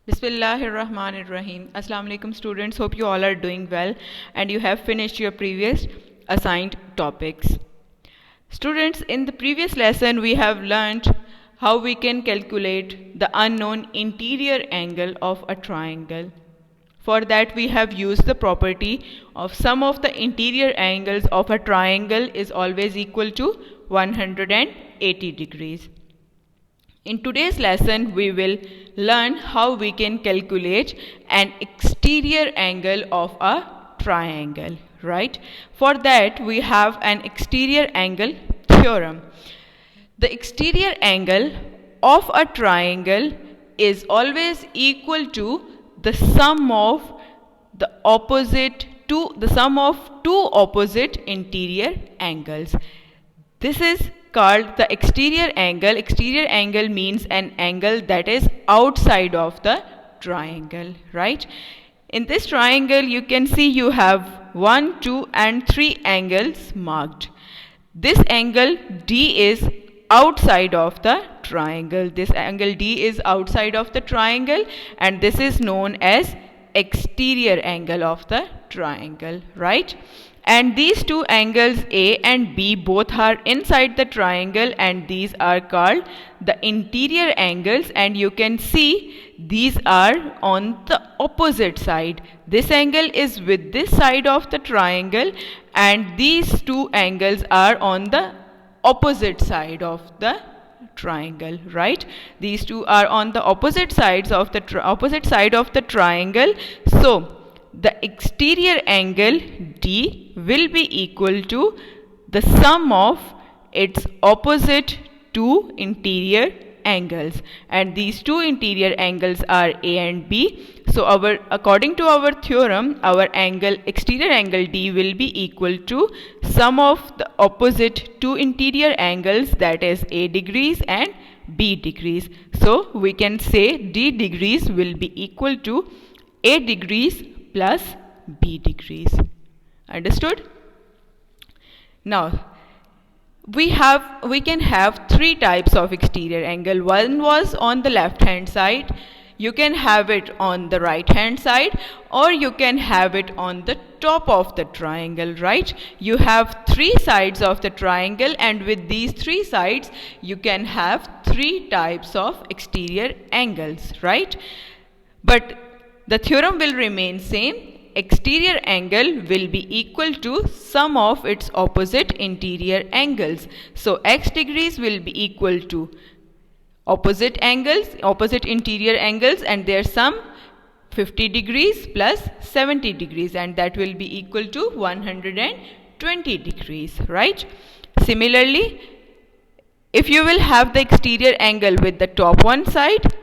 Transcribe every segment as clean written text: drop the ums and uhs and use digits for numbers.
Bismillahirrahmanirrahim. Assalamu alaikum students. Hope you all are doing well and you have finished your previous assigned topics. Students, in the previous lesson we have learned how we can calculate the unknown interior angle of a triangle. For that we have used the property of sum of the interior angles of a triangle is always equal to 180 degrees. In today's lesson, we will learn how we can calculate an exterior angle of a triangle, right? For that, we have an exterior angle theorem. The exterior angle of a triangle is always equal to the sum of two opposite interior angles. This is called the exterior angle. Exterior angle means an angle that is outside of the triangle, right? In this triangle, you can see you have 1, 2 and 3 angles marked. This angle D is outside of the triangle. This angle D is outside of the triangle and this is known as exterior angle of the triangle, right? And these two angles A and B both are inside the triangle and these are called the interior angles, and you can see these are on the opposite side. This angle is with this side of the triangle and these two angles are on the opposite side of the triangle, right? These two are on the opposite sides of the opposite side of the triangle. So the exterior angle D will be equal to the sum of its opposite two interior angles, and these two interior angles are A and B. So according to our theorem, our exterior angle D will be equal to sum of the opposite two interior angles, that is A degrees and B degrees. So we can say D degrees will be equal to A degrees plus B degrees. Understood? Now we can have three types of exterior angle. One was on the left hand side, you can have it on the right hand side, or you can have it on the top of the triangle, right? You have three sides of the triangle and with these three sides you can have three types of exterior angles, right? But the theorem will remain same. Exterior angle will be equal to sum of its opposite interior angles. So x degrees will be equal to opposite interior angles, and their sum 50 degrees plus 70 degrees, and that will be equal to 120 degrees, right? Similarly, if you will have the exterior angle with the top one side,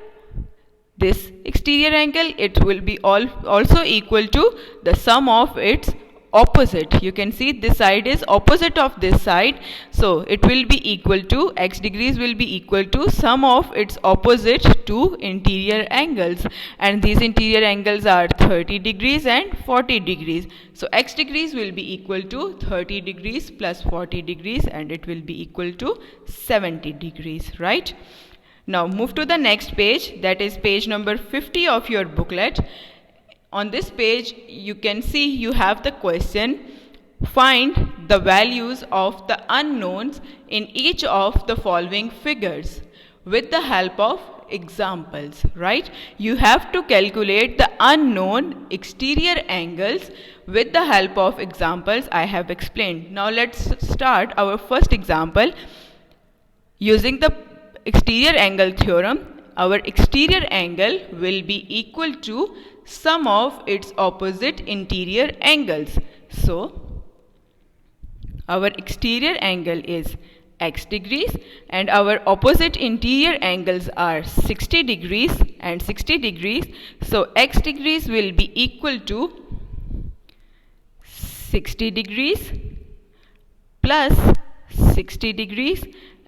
this exterior angle, it will be also equal to the sum of its opposite. You can see this side is opposite of this side, so it will be equal to x degrees will be equal to sum of its opposite two interior angles, and these interior angles are 30 degrees and 40 degrees. So x degrees will be equal to 30 degrees plus 40 degrees and it will be equal to 70 degrees, right? Now move to the next page, that is page number 50 of your booklet. On this page you can see you have the question, find the values of the unknowns in each of the following figures with the help of examples, right? You have to calculate the unknown exterior angles with the help of examples I have explained. Now let's start our first example. Using the exterior angle theorem, our exterior angle will be equal to sum of its opposite interior angles. So our exterior angle is x degrees and our opposite interior angles are 60 degrees and 60 degrees. So x degrees will be equal to 60 degrees plus 60 degrees,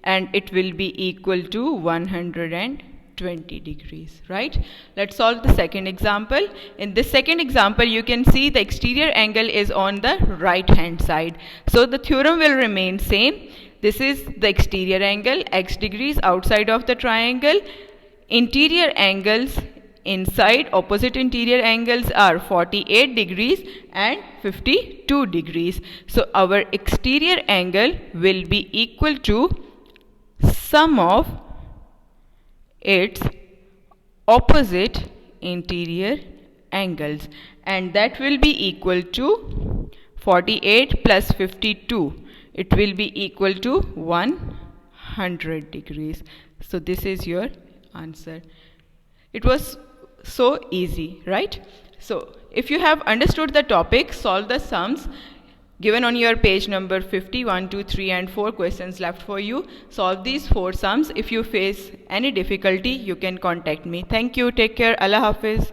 and it will be equal to 120 degrees, right? Let's solve the second example. In this second example, you can see the exterior angle is on the right hand side. So the theorem will remain same. This is the exterior angle, x degrees outside of the triangle. Interior angles inside opposite interior angles are 48 degrees and 52 degrees. So our exterior angle will be equal to sum of its opposite interior angles, and that will be equal to 48 plus 52. It will be equal to 100 degrees. So this is your answer. It was so easy, right? So if you have understood the topic, solve the sums given on your page number 50. 1, 2, 3 and 4 questions left for you. Solve these 4 sums. If you face any difficulty, you can contact me. Thank you. Take care. Allah Hafiz.